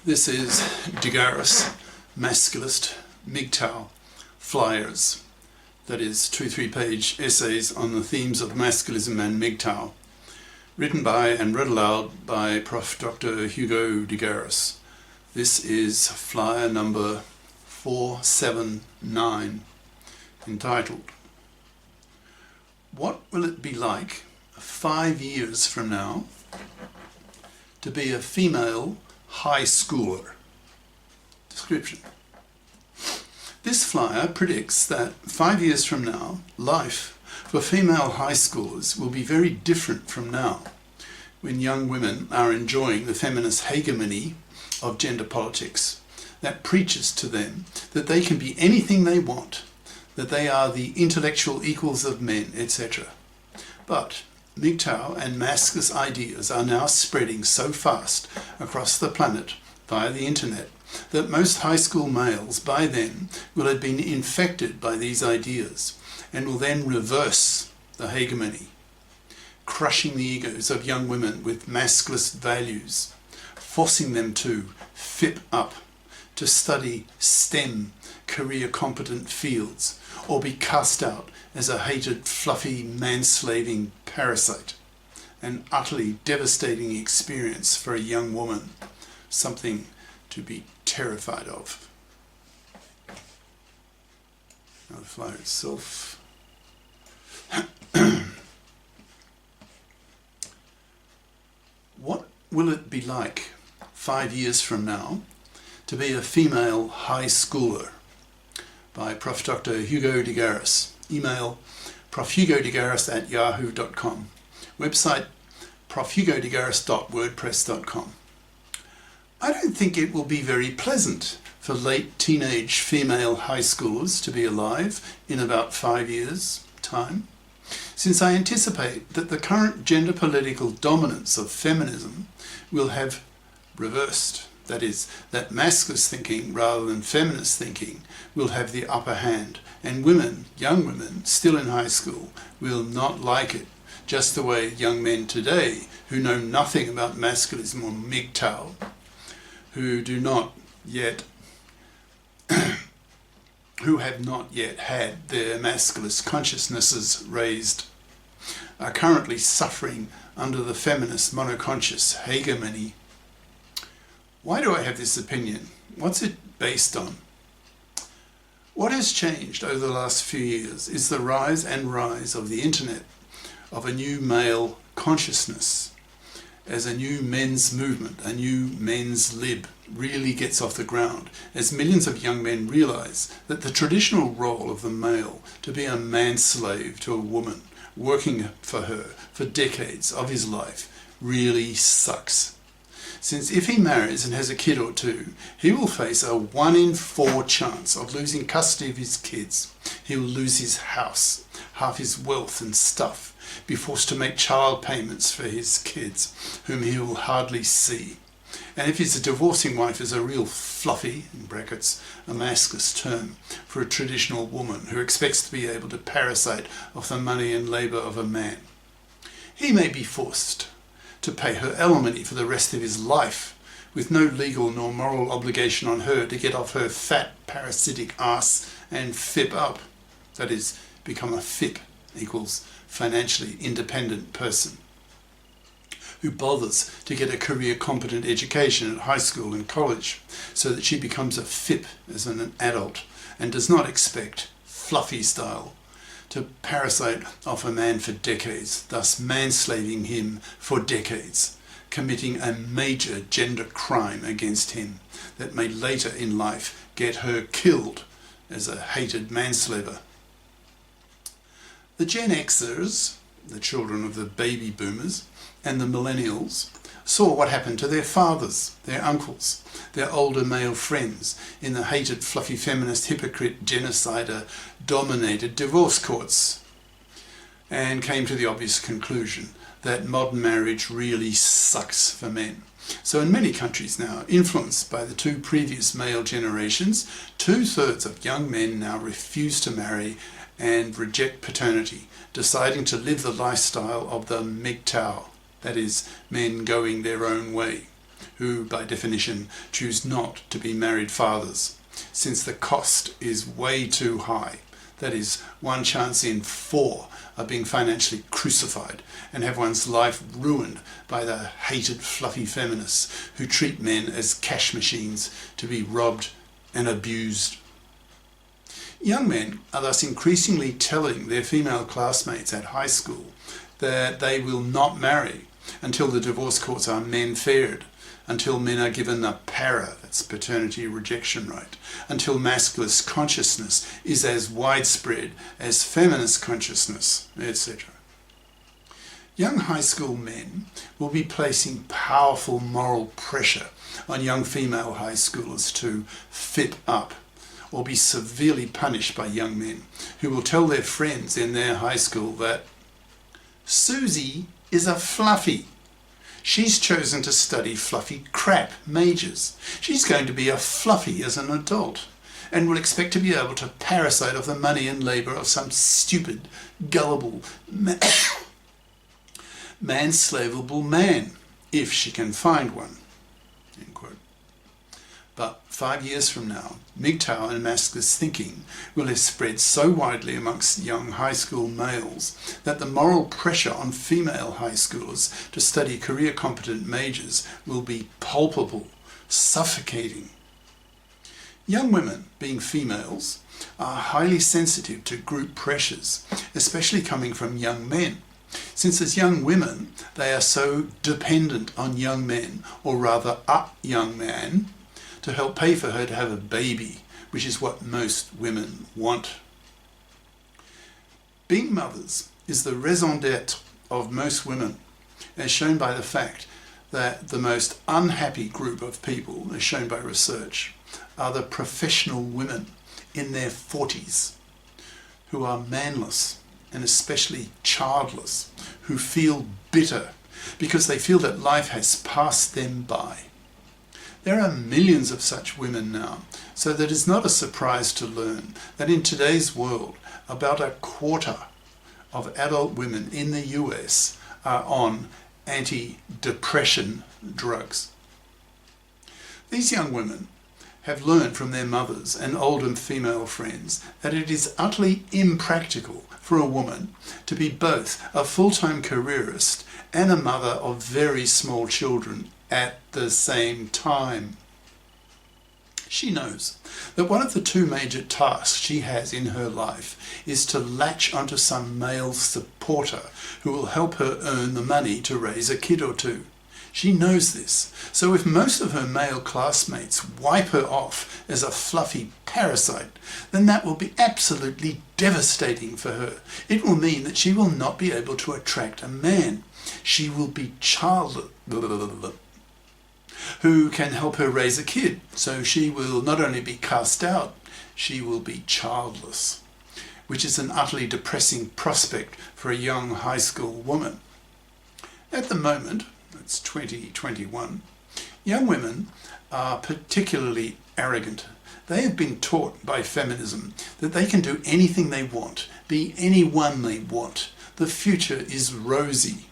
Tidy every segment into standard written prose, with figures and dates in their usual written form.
This is Garis, Masculist, MGTOW flyers, that is 2-3 page essays on the themes of masculism and MGTOW, written by and read aloud by Prof. Dr. Hugo de Garis. This is flyer number 479, entitled, "What will it be like 5 years from now to be a female high schooler?" Description. This flyer predicts that 5 years from now, life for female high schoolers will be very different from now, when young women are enjoying the feminist hegemony of gender politics that preaches to them that they can be anything they want, that they are the intellectual equals of men, etc. But MGTOW and masculinist ideas are now spreading so fast across the planet via the internet that most high school males by then will have been infected by these ideas and will then reverse the hegemony, crushing the egos of young women with masculinist values, forcing them to FIP up, to study STEM career competent fields, or be cast out as a hated fluffy manslaving parasite. An utterly devastating experience for a young woman, something to be terrified of. Now the flyer itself. What will it be like 5 years from now to be a female high schooler? By Prof. Dr. Hugo de Garis. Email profhugodegaris@yahoo.com. Website profhugodegaris.wordpress.com. I don't think it will be very pleasant for late teenage female high schoolers to be alive in about 5 years' time, since I anticipate that the current gender political dominance of feminism will have reversed. That is, that masculinist thinking rather than feminist thinking will have the upper hand, and women, young women still in high school, will not like it, just the way young men today who know nothing about masculism or MGTOW, who do not yet who have not yet had their masculinist consciousnesses raised, are currently suffering under the feminist monoconscious hegemony. Why do I have this opinion? What's it based on? What has changed over the last few years is the rise of the internet, of a new male consciousness, as a new men's movement, a new men's lib really gets off the ground, as millions of young men realize that the traditional role of the male to be a manslave to a woman, working for her for decades of his life, really sucks. Since if he marries and has a kid or two, he will face a 1 in 4 chance of losing custody of his kids. He will lose his house, half his wealth and stuff, be forced to make child payments for his kids, whom he will hardly see. And if his divorcing wife is a real fluffie, in brackets, a masculinist term for a traditional woman who expects to be able to parasite off the money and labour of a man, he may be forced to pay her alimony for the rest of his life, with no legal nor moral obligation on her to get off her fat parasitic ass and FIP up. That is, become a FIP, equals financially independent person, who bothers to get a career competent education at high school and college, so that she becomes a FIP as an adult, and does not expect, fluffy style, to parasite off a man for decades, thus manslaving him for decades, committing a major gender crime against him that may later in life get her killed as a hated manslaver. The Gen Xers, the children of the baby boomers, and the millennials saw what happened to their fathers, their uncles, their older male friends in the hated fluffy feminist hypocrite genocider dominated divorce courts, and came to the obvious conclusion that modern marriage really sucks for men. So in many countries now, influenced by the 2 previous male generations, 2/3 of young men now refuse to marry and reject paternity, deciding to live the lifestyle of the MGTOW, that is, men going their own way. who by definition choose not to be married fathers, since the cost is way too high. That is, 1 chance in 4 of being financially crucified and have one's life ruined by the hated fluffy feminists who treat men as cash machines to be robbed and abused. Young men are thus increasingly telling their female classmates at high school that they will not marry until the divorce courts are men-fared, until men are given the that's paternity rejection right, until masculist consciousness is as widespread as feminist consciousness, etc. Young high school men will be placing powerful moral pressure on young female high schoolers to fit up, or be severely punished by young men who will tell their friends in their high school that Susie is a fluffie. She's chosen to study fluffy crap majors. She's going to be a fluffie as an adult and will expect to be able to parasite off the money and labour of some stupid, gullible, manslavable man, if she can find one. End quote. But 5 years from now, MGTOW and masculist thinking will have spread so widely amongst young high school males that the moral pressure on female high schoolers to study career-competent majors will be palpable, suffocating. Young women, being females, are highly sensitive to group pressures, especially coming from young men, since as young women they are so dependent on young men, or rather a young man, to help pay for her to have a baby, which is what most women want. Being mothers is the raison d'etre of most women, as shown by the fact that the most unhappy group of people, as shown by research, are the professional women in their 40s, who are manless and especially childless, who feel bitter because they feel that life has passed them by. There are millions of such women now, so that it's not a surprise to learn that in today's world, about 1/4 of adult women in the US are on anti-depression drugs. These young women have learned from their mothers and older female friends that it is utterly impractical for a woman to be both a full-time careerist and a mother of very small children at the same time. She knows that one of the 2 major tasks she has in her life is to latch onto some male supporter who will help her earn the money to raise a kid or 2. She knows this, so if most of her male classmates wipe her off as a fluffy parasite, then that will be absolutely devastating for her. It will mean that she will not be able to attract a man. She will be childless, who can help her raise a kid, so she will not only be cast out, she will be childless, which is an utterly depressing prospect for a young high school woman. At the moment, it's 2021, young women are particularly arrogant. They have been taught by feminism that they can do anything they want, be anyone they want. The future is rosy.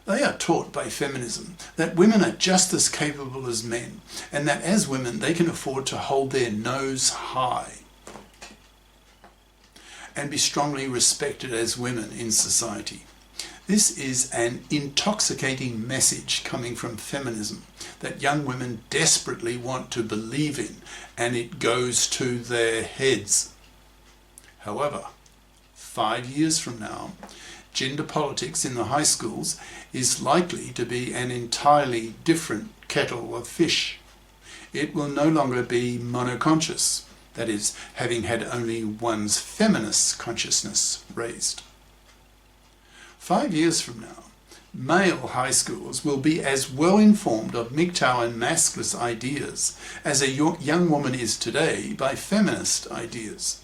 They are taught by feminism that women are just as capable as men, and that as women they can afford to hold their nose high and be strongly respected as women in society. This is an intoxicating message coming from feminism that young women desperately want to believe in, and it goes to their heads. However, 5 years from now, gender politics in the high schools is likely to be an entirely different kettle of fish. It will no longer be monoconscious, that is, having had only one's feminist consciousness raised. 5 years from now, male high schools will be as well informed of MGTOW and masculist ideas as a young woman is today by feminist ideas.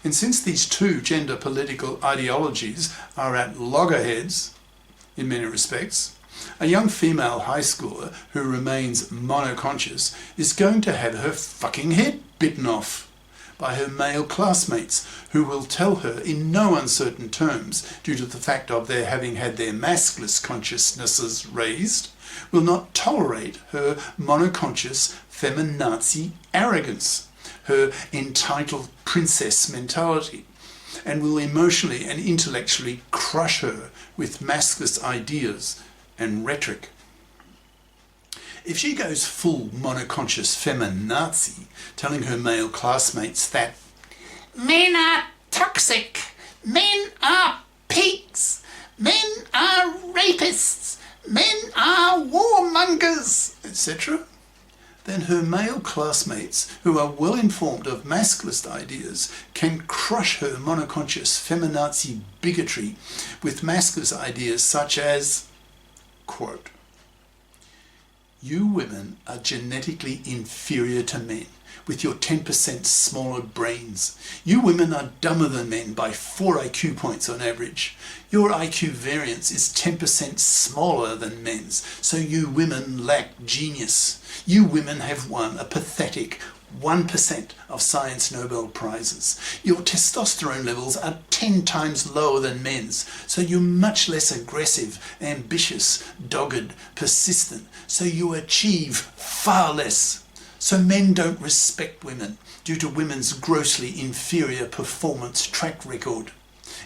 And since these 2 gender political ideologies are at loggerheads, in many respects, a young female high schooler who remains monoconscious is going to have her fucking head bitten off by her male classmates, who will tell her in no uncertain terms, due to the fact of their having had their masculist consciousnesses raised, will not tolerate her monoconscious feminazi arrogance, her entitled princess mentality, and will emotionally and intellectually crush her with masculinist ideas and rhetoric. If she goes full monoconscious feminazi, telling her male classmates that men are toxic, men are pigs, men are rapists, men are warmongers, etc., then her male classmates, who are well informed of masculist ideas, can crush her monoconscious feminazi bigotry with masculist ideas such as, quote, "You women are genetically inferior to men with your 10% smaller brains. You women are dumber than men by 4 IQ points on average. Your IQ variance is 10% smaller than men's, so you women lack genius. You women have won a pathetic 1% of science Nobel Prizes. Your testosterone levels are 10 times lower than men's, so you're much less aggressive, ambitious, dogged, persistent, so you achieve far less. So men don't respect women due to women's grossly inferior performance track record.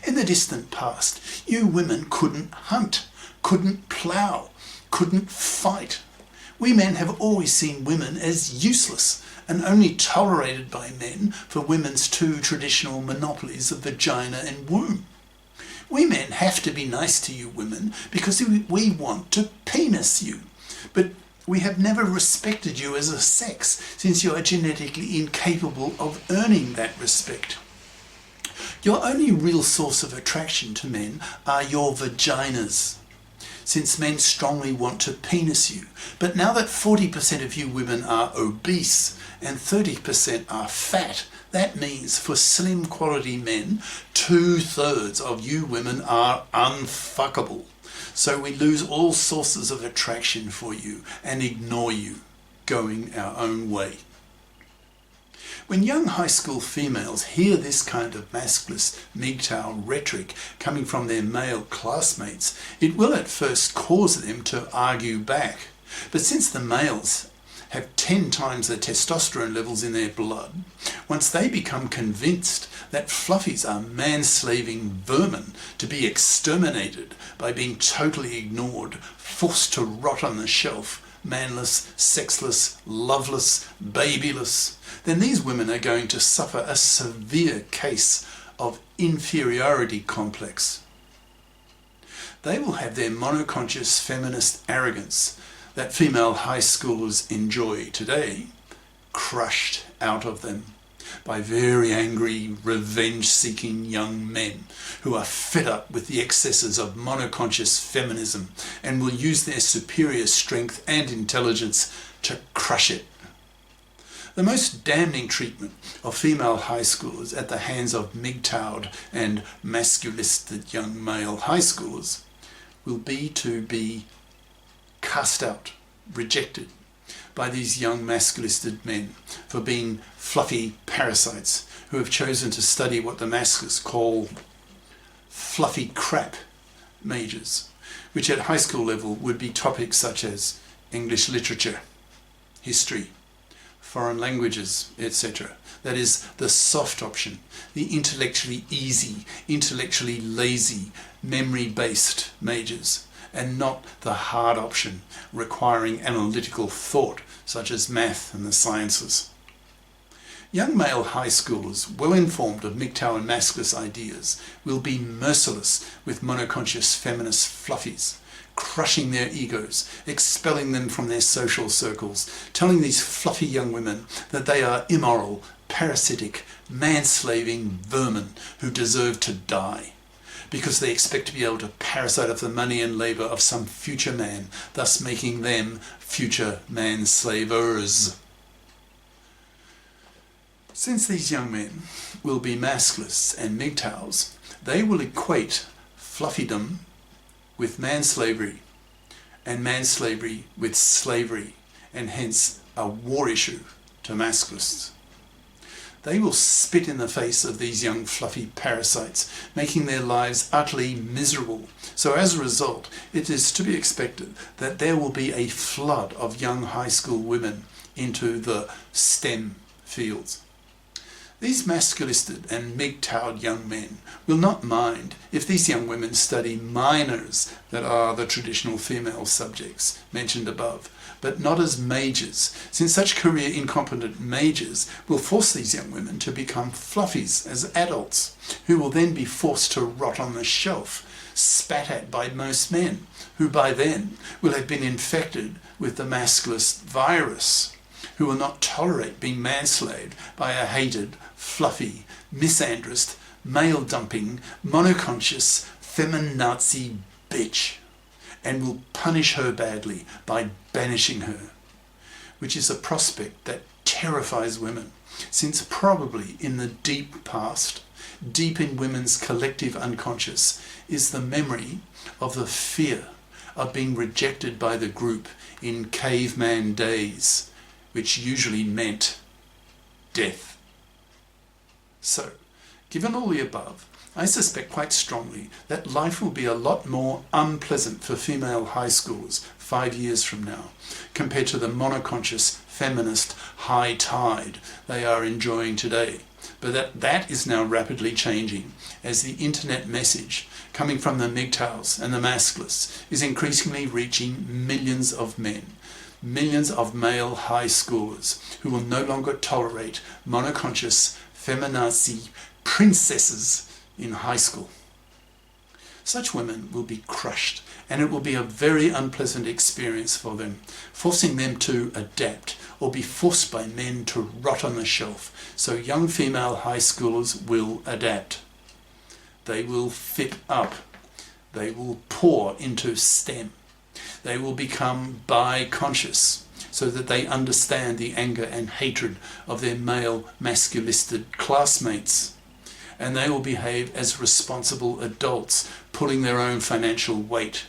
In the distant past, you women couldn't hunt, couldn't plough, couldn't fight. We men have always seen women as useless and only tolerated by men for women's two traditional monopolies of vagina and womb. We men have to be nice to you women because we want to penis you, but we have never respected you as a sex since you are genetically incapable of earning that respect. Your only real source of attraction to men are your vaginas, since men strongly want to penis you. But now that 40% of you women are obese and 30% are fat, that means for slim quality men, 2/3 of you women are unfuckable. So we lose all sources of attraction for you and ignore you, going our own way. When young high school females hear this kind of masculist MGTOW rhetoric coming from their male classmates, it will at first cause them to argue back. But since the males have 10 times the testosterone levels in their blood, once they become convinced that fluffies are man-slaving vermin to be exterminated by being totally ignored, forced to rot on the shelf, manless, sexless, loveless, babyless, then these women are going to suffer a severe case of inferiority complex. They will have their monoconscious feminist arrogance that female high schoolers enjoy today crushed out of them by very angry, revenge-seeking young men who are fed up with the excesses of monoconscious feminism and will use their superior strength and intelligence to crush it. The most damning treatment of female high schoolers at the hands of MGTOW'd and masculisted young male high schoolers will be to be cast out, rejected by these young masculisted men for being fluffy parasites who have chosen to study what the masculists call fluffy crap majors, which at high school level would be topics such as English literature, history, foreign languages, etc. That is the soft option, the intellectually easy, intellectually lazy, memory-based majors, and not the hard option requiring analytical thought such as math and the sciences. Young male high schoolers, well informed of MGTOW and masculist ideas, will be merciless with monoconscious feminist fluffies, crushing their egos, expelling them from their social circles, telling these fluffy young women that they are immoral, parasitic, man-slaving vermin who deserve to die, because they expect to be able to parasite off the money and labour of some future man, thus making them future man-slavers. Since these young men will be masculists and MGTOWs, they will equate fluffydom with manslavery, and manslavery with slavery, and hence a war issue to masculists. They will spit in the face of these young fluffy parasites, making their lives utterly miserable. So as a result, it is to be expected that there will be a flood of young high school women into the STEM fields. These masculisted and MGTOWed young men will not mind if these young women study minors that are the traditional female subjects mentioned above, but not as majors, since such career-incompetent majors will force these young women to become fluffies as adults, who will then be forced to rot on the shelf, spat at by most men, who by then will have been infected with the masculist virus, who will not tolerate being manslaved by a hated, fluffy, misandrist, male-dumping, monoconscious, feminazi bitch, and will punish her badly by banishing her, which is a prospect that terrifies women, since probably in the deep past, deep in women's collective unconscious, is the memory of the fear of being rejected by the group in caveman days, which usually meant death. So, given all the above, I suspect quite strongly that life will be a lot more unpleasant for female high schoolers 5 years from now, compared to the monoconscious, feminist high tide they are enjoying today. But that is now rapidly changing, as the internet message coming from the MGTOWs and the Masculists is increasingly reaching millions of men, millions of male high schoolers who will no longer tolerate monoconscious, feminazi princesses in high school. Such women will be crushed, and it will be a very unpleasant experience for them, forcing them to adapt or be forced by men to rot on the shelf. So young female high schoolers will adapt. They will fit up. They will pour into STEM. They will become bi-conscious, so that they understand the anger and hatred of their male masculisted classmates. And they will behave as responsible adults, pulling their own financial weight.